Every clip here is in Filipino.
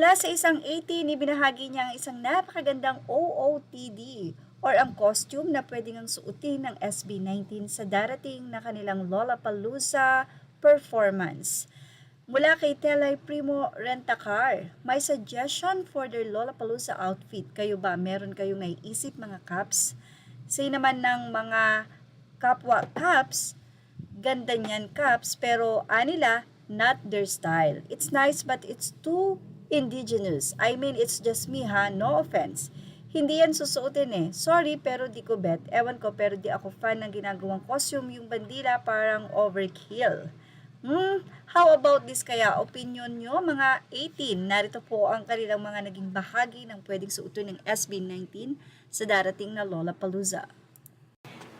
Mula sa isang 18, ibinahagi niya ang isang napakagandang OOTD or ang costume na pwede ngang suotin ng SB19 sa darating na kanilang Lollapalooza performance. Mula kay Telay Primo Rentacar, may suggestion for their Lollapalooza outfit. Kayo ba? Meron kayong naiisip mga caps? Say naman ng mga kapwa caps, ganda niyan caps, pero anila, not their style. It's nice but it's too indigenous. I mean, it's just me ha, no offense. Hindi yan susuotin eh. Sorry, pero di ko bet. Ewan ko, pero di ako fan ng ginagawang costume. Yung bandila parang overkill. How about this kaya? Opinion nyo, mga 18. Narito po ang kanilang mga naging bahagi ng pwedeng suotin ng SB19 sa darating na Lollapalooza.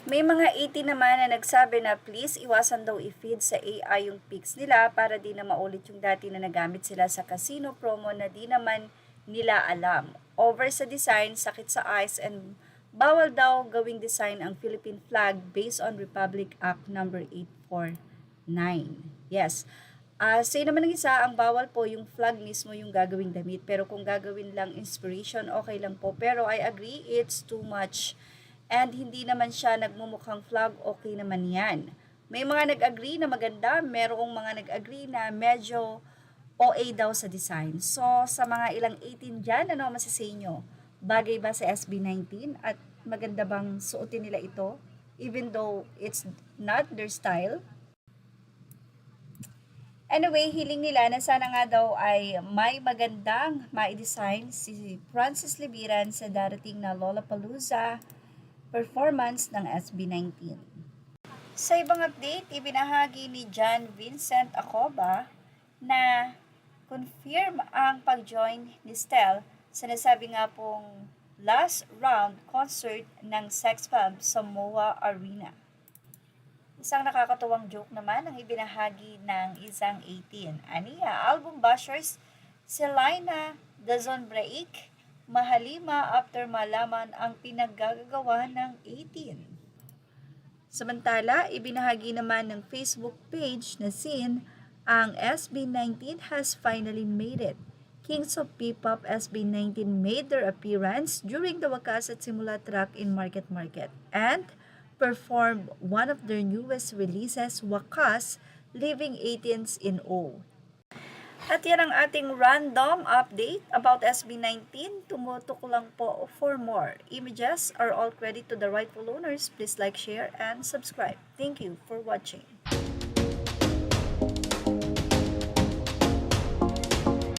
May mga 18 naman na nagsabi na please iwasan daw i-feed sa AI yung pics nila para di na maulit yung dati na nagamit sila sa casino promo na di naman nila alam. Over sa design, sakit sa eyes, and bawal daw gawing design ang Philippine flag based on Republic Act number 849. Yes. Say naman ng isa, ang bawal po yung flag mismo yung gagawing damit. Pero kung gagawin lang inspiration, okay lang po. Pero I agree, it's too much. And hindi naman siya nagmumukhang flag, okay naman yan. May mga nag-agree na maganda, merong mga nag-agree na medyo OA daw sa design. So, sa mga ilang 18 dyan, ano masasay nyo? Bagay ba sa SB19 at maganda bang suotin nila ito? Even though it's not their style? Anyway, hiling nila na sana nga daw ay may magandang mai-design si Francis Libiran sa darating na Lollapalooza performance ng SB19. Sa ibang update, ibinahagi ni John Vincent Acoba na confirm ang pag-join ni Stel sa nasabi nga pong last round concert ng Sex Bomb sa MOA Arena. Isang nakakatuwang joke naman ang ibinahagi ng isang 18. Aniya, album bashers, Selena doesn't break, mahalima after malaman ang pinaggagawa ng 18. Samantala, ibinahagi naman ng Facebook page na Sin, ang SB19 has finally made it. Kings of P-Pop SB19 made their appearance during the Wakas at Simula track in Market Market and performed one of their newest releases, Wakas, leaving 18s in awe. At yan ang ating random update about SB19. Tumutok lang po for more. Images are all credit to the rightful owners. Please like, share, and subscribe. Thank you for watching.